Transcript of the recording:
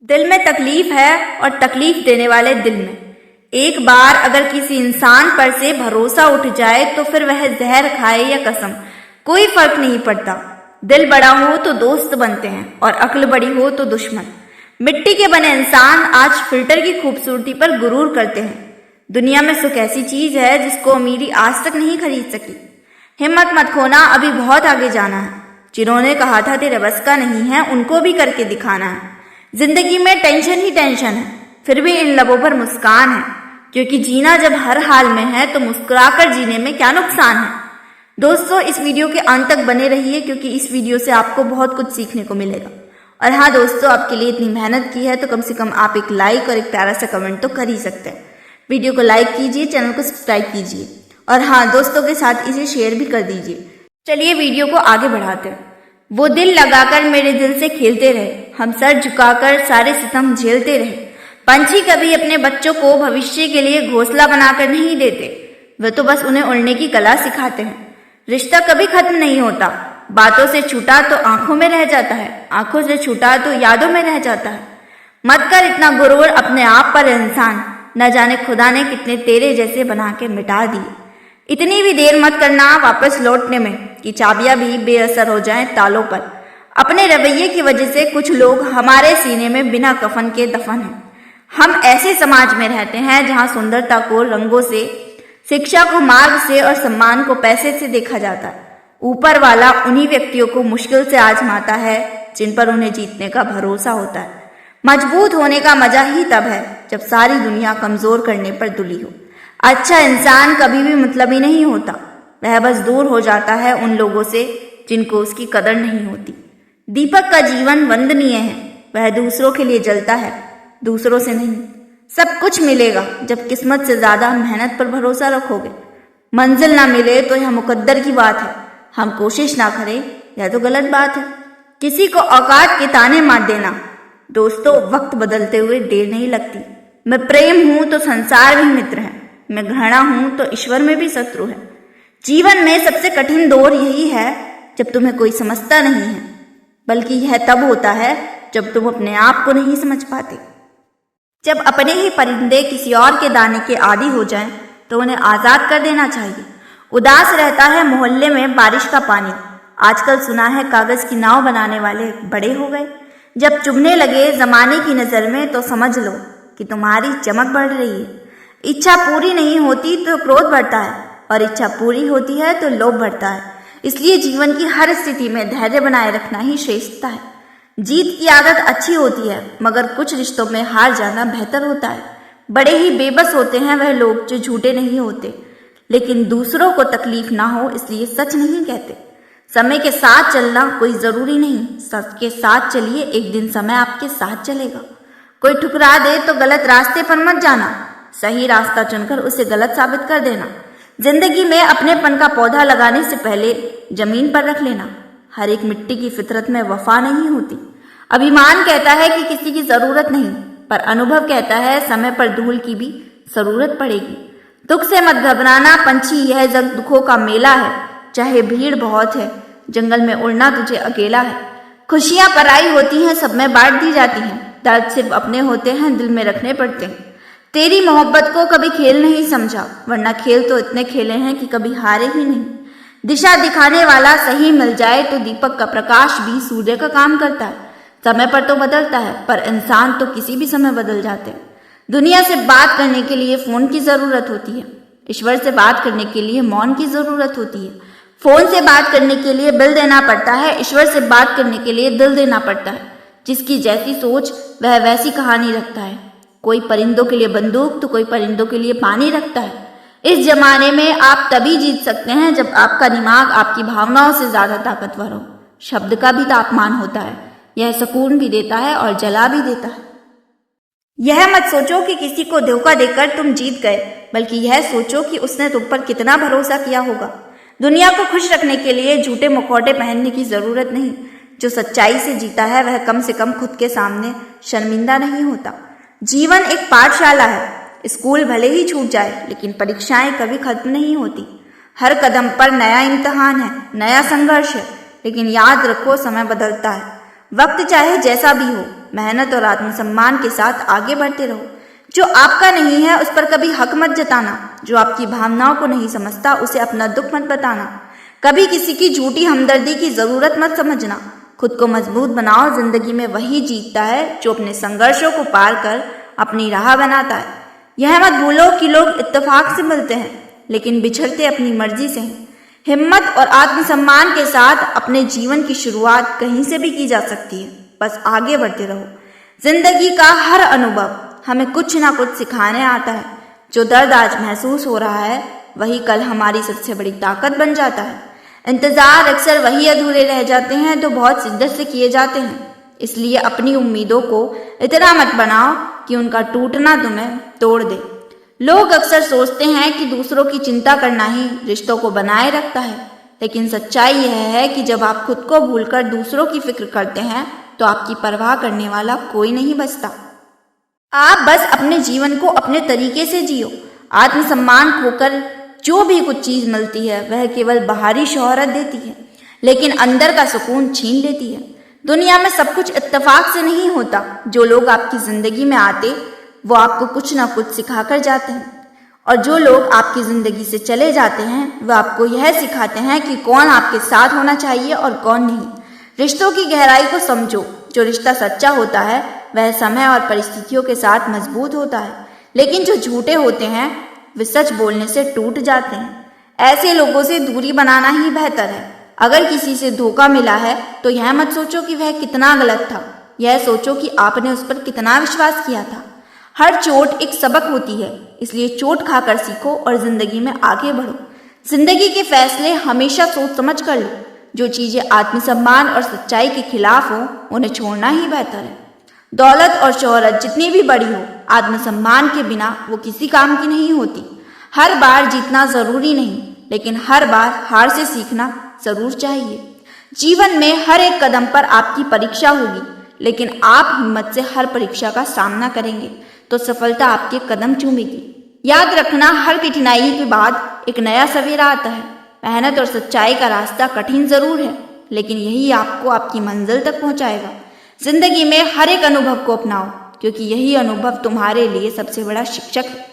दिल में तकलीफ है और तकलीफ देने वाले दिल में। एक बार अगर किसी इंसान पर से भरोसा उठ जाए तो फिर वह जहर खाए या कसम, कोई फर्क नहीं पड़ता। दिल बड़ा हो तो दोस्त बनते हैं और अक्ल बड़ी हो तो दुश्मन। मिट्टी के बने इंसान आज फिल्टर की खूबसूरती पर गुरूर करते हैं। दुनिया में सुख ऐसी चीज है जिसको अमीरी आज तक नहीं खरीद सकी। हिम्मत मत खोना, अभी बहुत आगे जाना है। जिन्होंने कहा था तेरे बस का नहीं है, उनको भी करके दिखाना है। जिंदगी में टेंशन ही टेंशन है, फिर भी इन लबों पर मुस्कान है, क्योंकि जीना जब हर हाल में है तो मुस्कुराकर जीने में क्या नुकसान है। दोस्तों, इस वीडियो के अंत तक बने रहिए, क्योंकि इस वीडियो से आपको बहुत कुछ सीखने को मिलेगा। और हाँ दोस्तों, आपके लिए इतनी मेहनत की है तो कम से कम आप एक लाइक और एक प्यारा सा कमेंट तो कर ही सकते हैं। वीडियो को लाइक कीजिए, चैनल को सब्सक्राइब कीजिए और हाँ, दोस्तों के साथ इसे शेयर भी कर दीजिए। चलिए वीडियो को आगे बढ़ाते हैं। वो दिल लगाकर मेरे दिल से खेलते रहे, हम सर झुकाकर सारे सितम झेलते रहे। पंछी कभी अपने बच्चों को भविष्य के लिए घोंसला बनाकर नहीं देते, वे तो बस उन्हें उड़ने की कला सिखाते हैं। रिश्ता कभी खत्म नहीं होता, बातों से छूटा तो आंखों में रह जाता है, आंखों से छूटा तो यादों में रह जाता है। मत कर इतना गुरूर अपने आप पर इंसान, न जाने खुदा ने कितने तेरे जैसे बना के मिटा दिए। इतनी भी देर मत करना वापस लौटने में कि चाबियां भी बेअसर हो जाएं तालों पर। अपने रवैये की वजह से कुछ लोग हमारे सीने में बिना कफन के दफन हैं। हम ऐसे समाज में रहते हैं जहां सुंदरता को रंगों से, शिक्षा को मार्ग से और सम्मान को पैसे से देखा जाता है। ऊपर वाला उन्हीं व्यक्तियों को मुश्किल से आजमाता है जिन पर उन्हें जीतने का भरोसा होता है। मजबूत होने का मजा ही तब है जब सारी दुनिया कमजोर करने पर तुली हो। अच्छा इंसान कभी भी मतलबी नहीं होता, वह बस दूर हो जाता है उन लोगों से जिनको उसकी कदर नहीं होती। दीपक का जीवन वंदनीय है, वह दूसरों के लिए जलता है, दूसरों से नहीं। सब कुछ मिलेगा जब किस्मत से ज्यादा मेहनत पर भरोसा रखोगे। मंजिल ना मिले तो यह मुकद्दर की बात है, हम कोशिश ना करें यह तो गलत बात है। किसी को औकात के ताने मार देना। दोस्तों, वक्त बदलते हुए देर नहीं लगती। मैं प्रेम हूं तो संसार भी मित्र है, मैं घृणा हूं तो ईश्वर में भी शत्रु है। जीवन में सबसे कठिन दौर यही है जब तुम्हें कोई समझता नहीं है, बल्कि यह तब होता है जब तुम अपने आप को नहीं समझ पाते। जब अपने ही परिंदे किसी और के दाने के आदी हो जाएं, तो उन्हें आजाद कर देना चाहिए। उदास रहता है मोहल्ले में बारिश का पानी। आजकल सुना है कागज की नाव बनाने वाले बड़े हो गए। जब चुभने लगे जमाने की नजर में तो समझ लो कि तुम्हारी चमक बढ़ रही है। इच्छा पूरी नहीं होती तो क्रोध बढ़ता है, और इच्छा पूरी होती है तो लोभ बढ़ता है। इसलिए जीवन की हर स्थिति में धैर्य बनाए रखना ही श्रेष्ठता है। जीत की आदत अच्छी होती है, मगर कुछ रिश्तों में हार जाना बेहतर होता है। बड़े ही बेबस होते हैं वह लोग जो झूठे नहीं होते, लेकिन दूसरों को तकलीफ ना हो इसलिए सच नहीं कहते। समय के साथ चलना कोई जरूरी नहीं, सच के साथ चलिए, एक दिन समय आपके साथ चलेगा। कोई ठुकरा दे तो गलत रास्ते पर मत जाना, सही रास्ता चुनकर उसे गलत साबित कर देना। जिंदगी में अपनेपन का पौधा लगाने से पहले जमीन पर रख लेना। हर एक मिट्टी की फितरत में वफा नहीं होती। अभिमान कहता है कि किसी की जरूरत नहीं, पर अनुभव कहता है समय पर धूल की भी जरूरत पड़ेगी। दुख से मत घबराना पंछी, यह जग दुखों का मेला है। चाहे भीड़ बहुत है, जंगल में उड़ना तुझे अकेला है। खुशियां पराई होती हैं, सब में बांट दी जाती हैं। दर्द सिर्फ अपने होते हैं, दिल में रखने पड़ते हैं। तेरी मोहब्बत को कभी खेल नहीं समझा, वरना खेल तो इतने खेले हैं कि कभी हारे ही नहीं। दिशा दिखाने वाला सही मिल जाए तो दीपक का प्रकाश भी सूर्य का काम करता है। समय पर तो बदलता है, पर इंसान तो किसी भी समय बदल जाते हैं। दुनिया से बात करने के लिए फोन की जरूरत होती है, ईश्वर से बात करने के लिए मौन की जरूरत होती है। फोन से बात करने के लिए बिल देना पड़ता है, ईश्वर से बात करने के लिए दिल देना पड़ता है। जिसकी जैसी सोच वह वैसी कहानी रखता है। कोई परिंदों के लिए बंदूक तो कोई परिंदों के लिए पानी रखता है। इस जमाने में आप तभी जीत सकते हैं जब आपका दिमाग आपकी भावनाओं से ज्यादा ताकतवर हो। शब्द का भी तापमान होता है, यह सुकून भी देता है और जला भी देता है। यह मत सोचो कि किसी को धोखा देकर तुम जीत गए, बल्कि यह सोचो कि उसने तुम पर कितना भरोसा किया होगा। दुनिया को खुश रखने के लिए झूठे मुखौटे पहनने की जरूरत नहीं। जो सच्चाई से जीता है वह कम से कम खुद के सामने शर्मिंदा नहीं होता। जीवन एक पाठशाला है, स्कूल भले ही छूट जाए लेकिन परीक्षाएं कभी खत्म नहीं होती। हर कदम पर नया इम्तिहान है, नया संघर्ष है, लेकिन याद रखो समय बदलता है। वक्त चाहे जैसा भी हो, मेहनत और आत्मसम्मान के साथ आगे बढ़ते रहो। जो आपका नहीं है उस पर कभी हक मत जताना। जो आपकी भावनाओं को नहीं समझता उसे अपना दुख मत बताना। कभी किसी की झूठी हमदर्दी की जरूरत मत समझना। खुद को मजबूत बनाओ। जिंदगी में वही जीतता है जो अपने संघर्षों को पार कर अपनी राह बनाता है। यह मत भूलो कि लोग इत्तेफाक से मिलते हैं लेकिन बिछड़ते अपनी मर्जी से हैं। हिम्मत और आत्मसम्मान के साथ अपने जीवन की शुरुआत कहीं से भी की जा सकती है। बस आगे बढ़ते रहो। जिंदगी का हर अनुभव हमें कुछ ना कुछ सिखाने आता है। जो दर्द आज महसूस हो रहा है वही कल हमारी सबसे बड़ी ताकत बन जाता है। इंतजार अक्सर वही अधूरे रह जाते हैं तो बहुत शिद्दत से किए जाते हैं। इसलिए अपनी उम्मीदों को इतना मत बनाओ कि उनका टूटना तुम्हें तोड़ दे। लोग अक्सर सोचते हैं कि दूसरों की चिंता करना ही रिश्तों को बनाए रखता है, लेकिन सच्चाई यह है कि जब आप खुद को भूलकर दूसरों की फिक्र करते हैं तो आपकी परवाह करने वाला कोई नहीं बचता। आप बस अपने जीवन को अपने तरीके से जियो। आत्मसम्मान खोकर जो भी कुछ चीज मिलती है वह केवल बाहरी शोहरत देती है, लेकिन अंदर का सुकून छीन लेती है। दुनिया में सब कुछ इत्तेफाक से नहीं होता। जो लोग आपकी जिंदगी में आते वो आपको कुछ ना कुछ सिखाकर जाते हैं, और जो लोग आपकी जिंदगी से चले जाते हैं वह आपको यह सिखाते हैं कि कौन आपके साथ होना चाहिए और कौन नहीं। रिश्तों की गहराई को समझो। जो रिश्ता सच्चा होता है वह समय और परिस्थितियों के साथ मजबूत होता है, लेकिन जो झूठे होते हैं वे सच बोलने से टूट जाते हैं। ऐसे लोगों से दूरी बनाना ही बेहतर है। अगर किसी से धोखा मिला है तो यह मत सोचो कि वह कितना गलत था, यह सोचो कि आपने उस पर कितना विश्वास किया था। हर चोट एक सबक होती है, इसलिए चोट खाकर सीखो और जिंदगी में आगे बढ़ो। जिंदगी के फैसले हमेशा सोच समझ कर लो। जो चीजें आत्मसम्मान और सच्चाई के खिलाफ हो उन्हें छोड़ना ही बेहतर है। दौलत और शोहरत जितनी भी बड़ी हो, आत्मसम्मान के बिना वो किसी काम की नहीं होती। हर बार जीतना जरूरी नहीं, लेकिन हर बार हार से सीखना जरूर चाहिए। जीवन में हर एक कदम पर आपकी परीक्षा होगी, लेकिन आप हिम्मत से हर परीक्षा का सामना करेंगे तो सफलता आपके कदम चूमेगी। याद रखना, हर कठिनाई के बाद एक नया सवेरा आता है। मेहनत और सच्चाई का रास्ता कठिन जरूर है, लेकिन यही आपको आपकी मंजिल तक पहुंचाएगा। जिंदगी में हर एक अनुभव को अपनाओ, क्योंकि यही अनुभव तुम्हारे लिए सबसे बड़ा शिक्षक है।